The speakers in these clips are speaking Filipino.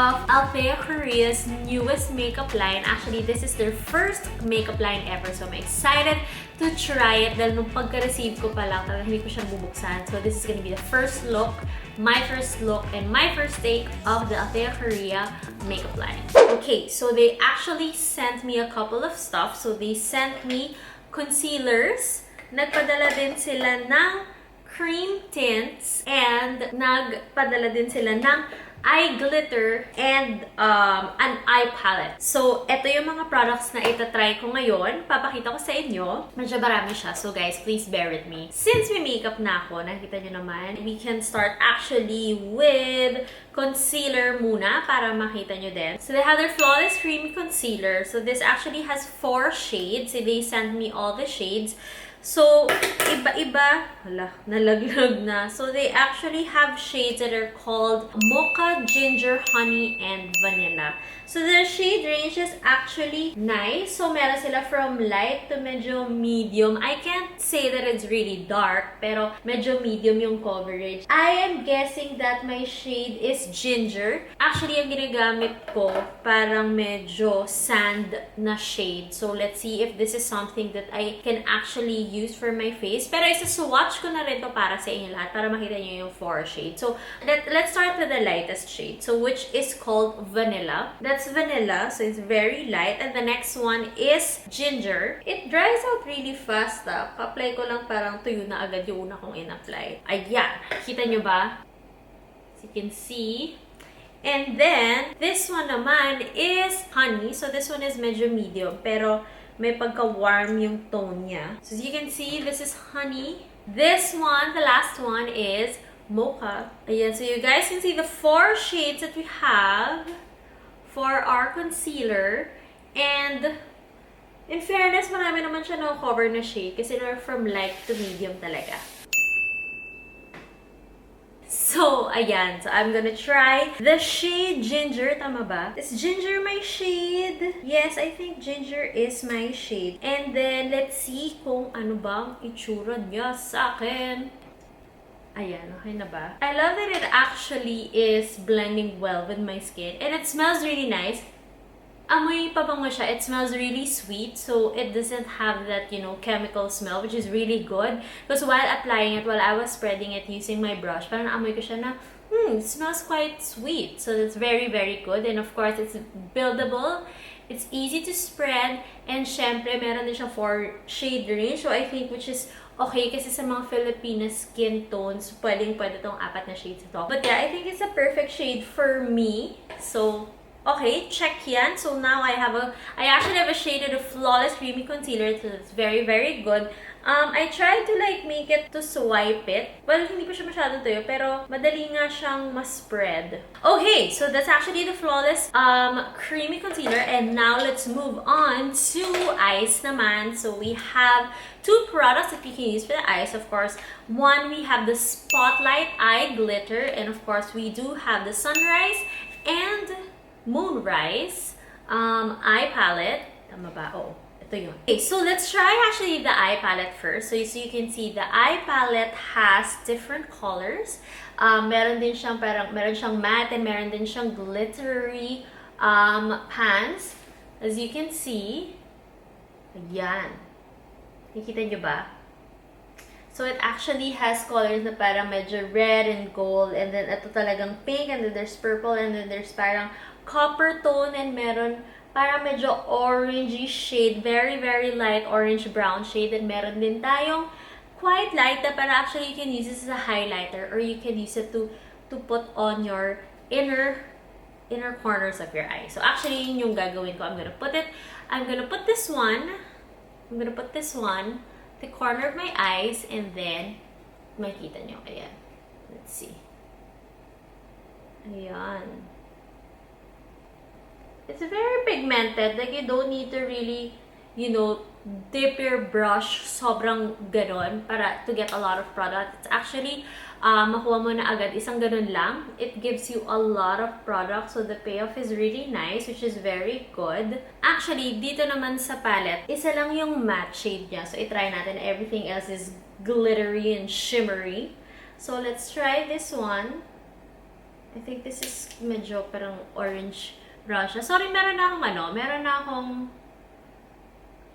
of Althea Korea's newest makeup line. Actually, this is their first makeup line ever. So I'm excited to try it dahil nung pagka-receive ko pa lang, talagang hindi ko siya bubuksan. So this is gonna be the first look, my first look, and my first take of the Althea Korea makeup line. Okay, so they actually sent me a couple of stuff. So they sent me concealers. Nagpadala din sila ng cream tints, and nagpadala din sila ng eye glitter and an eye palette. So, ito yung mga products na itatry ko ngayon. Papakita ko sa inyo. Medyo marami siya. So, guys, please bear with me. Since may makeup na ako, nakita nyo naman, we can start actually with concealer muna para makita nyo din. So, they have their Flawless Creamy Concealer. So, this actually has 4 shades. So, they sent me all the shades. So, iba-iba. Hala, nalaglag na. So, they actually have shades that are called Mocha, Ginger, Honey, and Vanilla. So, the shade range is actually nice. So, meron sila from light to medyo medium. I can't say that it's really dark, pero medyo medium yung coverage. I am guessing that my shade is Ginger. Actually, ang ginagamit ko, parang medyo sand na shade. So, let's see if this is something that I can actually use for my face. Pero isa-swatch ko na rin to para sa inyo lahat, para makita nyo yung 4 shades. So, let's start with the lightest shade. So, which is called Vanilla. That's vanilla, so it's very light. And the next one is Ginger. It dries out really fast. Pa-apply ko lang, parang tuyo na agad yung una kong in-apply. Ayan. Kita nyo ba? As you can see. And then, this one naman is Honey. So, this one is medyo medium, pero may pagka-warm yung tone niya. So, as you can see, this is Honey. This one, the last one, is Mocha. Ayan, so you guys can see the 4 shades that we have for our concealer. And in fairness, marami naman siya no-cover na shade kasi they're from light to medium talaga. So, ayan. So, I'm gonna try the shade Ginger. Tama ba? Is Ginger my shade? Yes, I think Ginger is my shade. And then, let's see kung ano bang itsura niya sa akin. Ayan, okay na ba? I love that it actually is blending well with my skin. And it smells really nice. Amoy pabango siya. It smells really sweet. So, it doesn't have that, you know, chemical smell, which is really good. Because while applying it, while I was spreading it using my brush, parang amoy ko siya na, it smells quite sweet. So, that's very, very good. And of course, it's buildable. It's easy to spread. And syempre, meron din siya 4 shade range. So, I think which is okay kasi sa mga Filipina skin tones, pwede tong 4 na shades ito. But yeah, I think it's a perfect shade for me. So, okay, check yan. So now I actually have a shade of the Flawless Creamy Concealer. So it's very, very good. I tried to like make it to swipe it. Well, hindi pa siya masyadong tuyo, pero madali nga siyang ma-spread. Okay, so that's actually the Flawless Creamy Concealer. And now let's move on to eyes naman. So we have 2 products that we can use for the eyes. Of course, one, we have the Spotlight Eye Glitter. And of course, we do have the Sunrise and Moonrise eye palette. Tama ba? Oo. Ito yun. Okay, so let's try actually the eye palette first. So you can see the eye palette has different colors. Meron din siyang meron siyang matte and meron din siyang glittery pans. As you can see. Ayan. Nakikita nyo ba? So it actually has colors na parang medyo red and gold, and then ito talagang pink, and then there's purple, and then there's parang copper tone, and meron parang medyo orangey shade, very, very light orange-brown shade, and meron din tayong quite light na parang actually you can use this as a highlighter, or you can use it to put on your inner corners of your eye. So actually, yun yung gagawin ko. I'm gonna put this one the corner of my eyes, and then makita nyo. Ayan. Let's see. Ayan. It's very pigmented. Like, you don't need to really, you know, dip your brush sobrang ganon para to get a lot of product. It's actually, makuha mo na agad isang ganon lang. It gives you a lot of product, so the payoff is really nice, which is very good. Actually, dito naman sa palette, isa lang yung matte shade niya. So, itry natin. Everything else is glittery and shimmery. So, let's try this one. I think this is medyo parang orange brown siya. Sorry, meron na akong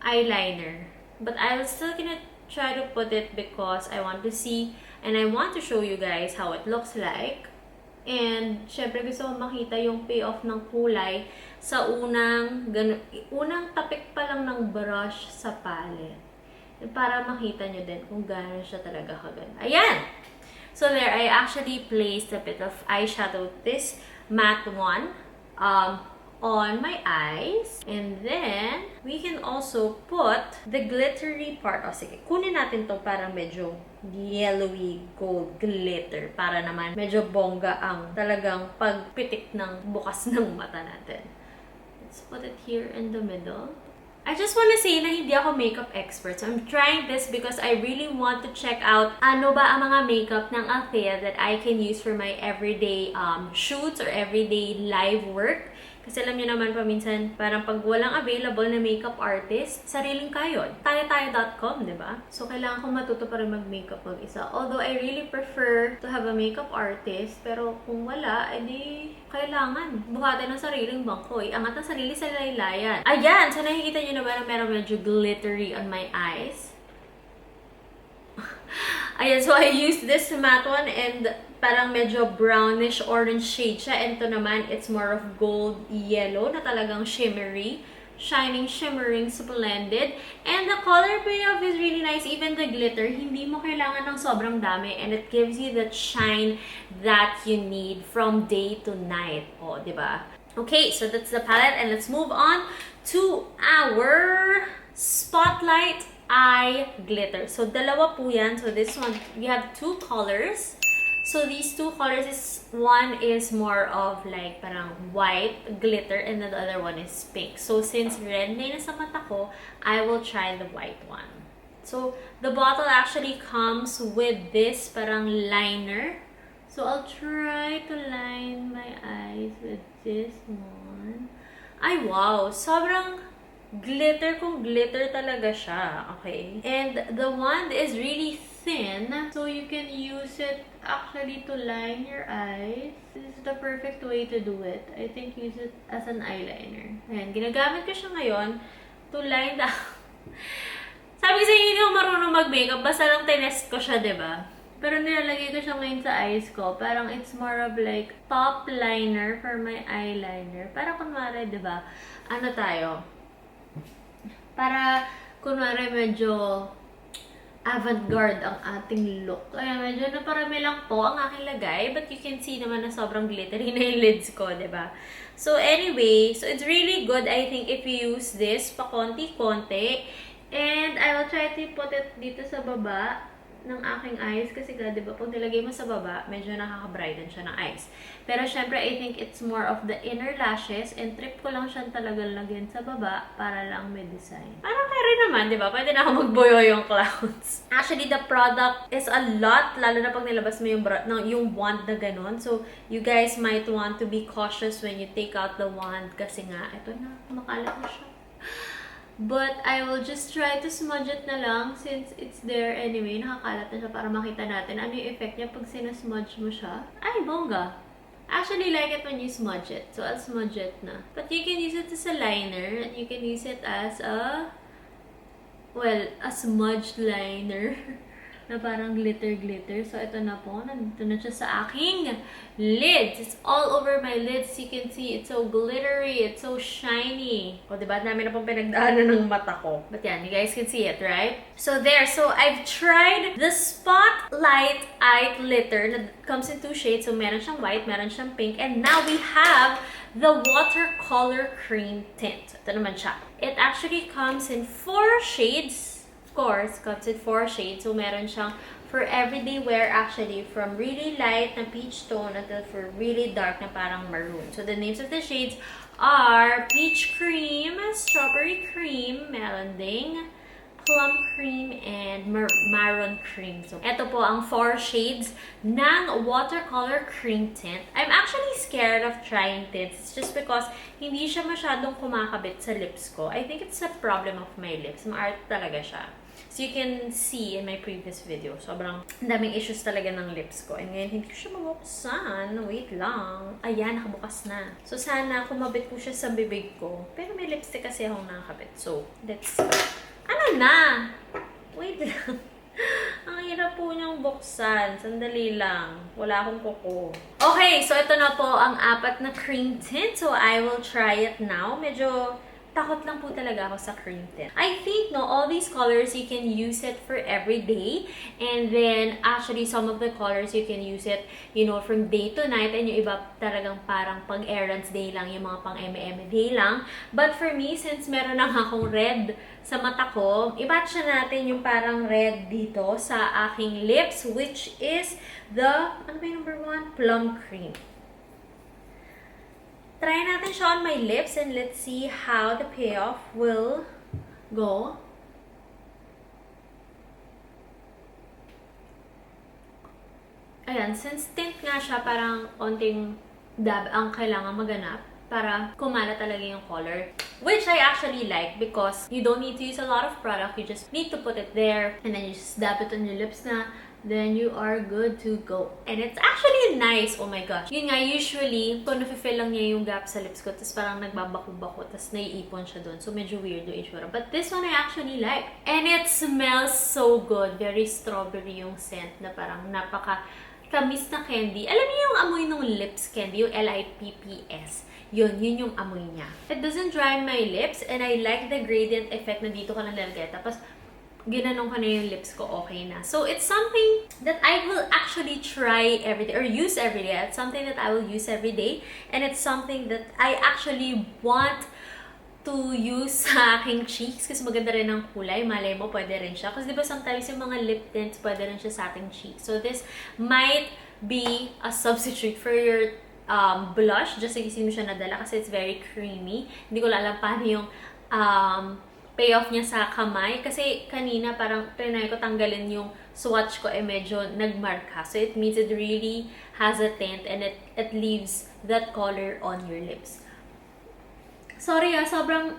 eyeliner. But I was still gonna try to put it because I want to see and I want to show you guys how it looks like. And, syempre gusto ko makita yung payoff ng kulay sa unang tapik pa lang ng brush sa palette. Para makita nyo din kung gaano siya talaga kaganda. Ayan! So there, I actually placed a bit of eyeshadow, this matte one, on my eyes. And then, we can also put the glittery part. O sige, kunin natin to parang medyo yellowy gold glitter para naman medyo bongga ang talagang pagpitik ng bukas ng mata natin. Let's put it here in the middle. I just want to say na hindi ako makeup expert. So I'm trying this because I really want to check out ano ba ang mga makeup ng Althea that I can use for my everyday shoots or everyday live work. Kasi alam niyo naman paminsan, parang pag walang available na makeup artist, sariling kayod. Tayo-tayo.com, di ba? So, kailangan kong matuto pa rin mag-makeup mag-isa. Although, I really prefer to have a makeup artist. Pero kung wala, edi kailangan buhatin ng sariling bangko. Iangat ang sarili sa laylayan. Ayan! So, nakikita niyo na ba na meron medyo glittery on my eyes? Ayan, so I used this matte one and parang medyo brownish orange shade siya. And ito naman, it's more of gold yellow na talagang shimmery. Shining, shimmering, splendid. And the color payoff is really nice. Even the glitter, hindi mo kailangan ng sobrang dami. And it gives you that shine that you need from day to night. O, diba? Okay, so that's the palette. And let's move on to our Spotlight Eye Glitter. So, dalawa po yan. So, this one, we have two colors. So, these two colors is, one is more of like parang white glitter and the other one is pink. So, since red na nasa mata ko, I will try the white one. So, the bottle actually comes with this parang liner. So, I'll try to line my eyes with this one. Ay, wow! Sobrang glitter kung glitter talaga siya. Okay? And the wand is really thin. So, you can use it actually to line your eyes. This is the perfect way to do it. I think use it as an eyeliner. Ayan, ginagamit ko siya ngayon to line the... Sabi sa inyo, hindi ako marunong mag-makeup. Basta lang tinest ko siya, diba? Pero nilalagay ko siya ngayon sa eyes ko. Parang it's more of like top liner for my eyeliner. Para kunwari, diba? Ano tayo? Para, kunwari, medyo avant-garde ang ating look. Kaya medyo naparami lang po ang aking lagay. But you can see naman na sobrang glittery na yung lids ko, diba? So, anyway, so it's really good, I think, if you use this pa konti-konti. And I will try to put it dito sa baba ng aking eyes kasi nga, diba, pag nilagay mo sa baba, medyo nakaka-brighten siya ng eyes. Pero syempre, I think it's more of the inner lashes and trip ko lang siya talagang lagyan sa baba para lang may design. Parang kaya rin naman, diba? Pwede na ako magboyo yung clouds. Actually, the product is a lot, lalo na pag nilabas mo yung wand na ganun. So, you guys might want to be cautious when you take out the wand kasi nga, ito na, makalat na siya. But I will just try to smudge it na lang since it's there anyway. Nakakalat na siya para makita natin ano yung effect niya pag sinasmudge mo siya. Ay, bongga! Actually, like it when you smudge it. So, I'll smudge it na. But you can use it as a liner and you can use it as a, well, a smudged liner na parang glitter-glitter. So, ito na po. Nandito na siya sa aking lids. It's all over my lids. You can see, it's so glittery. It's so shiny. O, diba? Namin na pong pinagdaanan ng mata ko. But yan, you guys can see it, right? So, there. So, I've tried the Spotlight Eye Glitter na comes in two shades. So, meron siyang white, meron siyang pink. And now, we have the Watercolor Cream Tint. Ito naman siya. It actually comes in 4 shades. Course, comes in 4 shades. So, meron siyang for everyday wear actually from really light na peach tone until for really dark na parang maroon. So, the names of the shades are Peach Cream, Strawberry Cream, meron ding Plum Cream, and Maroon Cream. So, ito po ang 4 shades ng Watercolor Cream Tint. I'm actually scared of trying tints. It's just because hindi siya masyadong kumakabit sa lips ko. I think it's a problem of my lips. Maart talaga siya. As you can see in my previous video, sobrang daming issues talaga ng lips ko. And ngayon, hindi ko siya mabuksan. Wait lang. Ayan, nakabukas na. So, sana kumabit ko siya sa bibig ko. Pero may lipstick kasi akong nakakabit. So, let's... Ano na? Wait lang. Ang hirap po niyang buksan. Sandali lang. Wala akong kuko. Okay, so ito na po ang 4 na cream tint. So, I will try it now. Medyo takot lang po talaga ako sa cream tint. I think, no, all these colors, you can use it for every day. And then, actually, some of the colors, you can use it, you know, from day to night. And yung iba talagang parang pang-errands day lang, yung mga pang-eme-eme day lang. But for me, since meron lang akong red sa mata ko, i-match na natin yung parang red dito sa aking lips, which is the, ano ba yung number 1? Plum cream. Try natin siya on my lips and let's see how the payoff will go. Ayan, since tint nga siya, parang onting dab ang kailangan maganap para kumala talaga yung color. Which I actually like because you don't need to use a lot of product. You just need to put it there and then you just dab it on your lips na. Then you are good to go. And it's actually nice. Oh my gosh. Yun nga, usually, kung nafe-fill lang niya yung gap sa lips ko, tapos parang nagbabako-bako, tapos naiipon siya dun. So, medyo weird yung itsura. But this one I actually like. And it smells so good. Very strawberry yung scent na parang napaka-tamis na candy. Alam niyo yung amoy ng lips candy? Yung LIPPS. Yun yung amoy niya. It doesn't dry my lips and I like the gradient effect na dito ko lang lalagay. Tapos, ginanong ko na yung lips ko, okay na. So, it's something that I will actually try every day or use every day. It's something that I will use every day. And it's something that I actually want to use sa aking cheeks kasi maganda rin ang kulay. Malay mo, pwede rin siya. Kasi diba sometimes yung mga lip tints, pwede rin siya sa ating cheeks. So, this might be a substitute for your blush. Just in case mo siya nadala kasi it's very creamy. Hindi ko alam paano yung payoff niya sa kamay. Kasi kanina parang trinay ko tanggalin yung swatch ko medyo nagmarka. So it means it really has a tint and it leaves that color on your lips. Sorry sobrang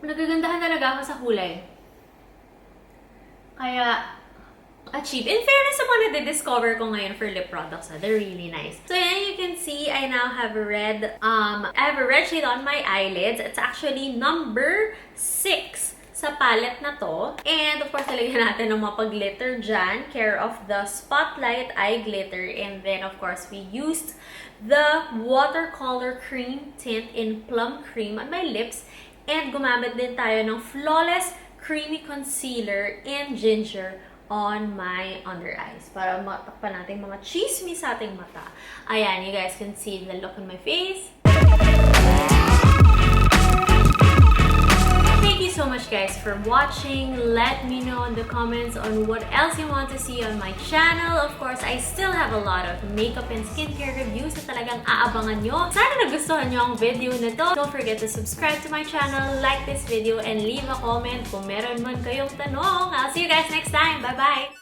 nagagandahan talaga ako sa kulay. Kaya achieve. In fairness sa mga na-discover ko ngayon for lip products, they're really nice. So yan, you can see I now have a red, I have a red shade on my eyelids. It's actually number 6 sa palette na to. And of course, talagyan natin ng mga pag-glitter dyan, care of the Spotlight Eye Glitter. And then of course, we used the watercolor cream tint in Plum Cream on my lips. And gumamit din tayo ng Flawless Creamy Concealer in Ginger on my under eyes para matakpan natin mga chismis sa ating mata. Ayan, you guys can see the look on my face. Thank you so much guys for watching. Let me know in the comments on what else you want to see on my channel. Of course, I still have a lot of makeup and skincare reviews na talagang aabangan nyo. Sana nagustuhan nyo ang video na to. Don't forget to subscribe to my channel, like this video, and leave a comment kung meron man kayong tanong. I'll see you guys next time. Bye-bye!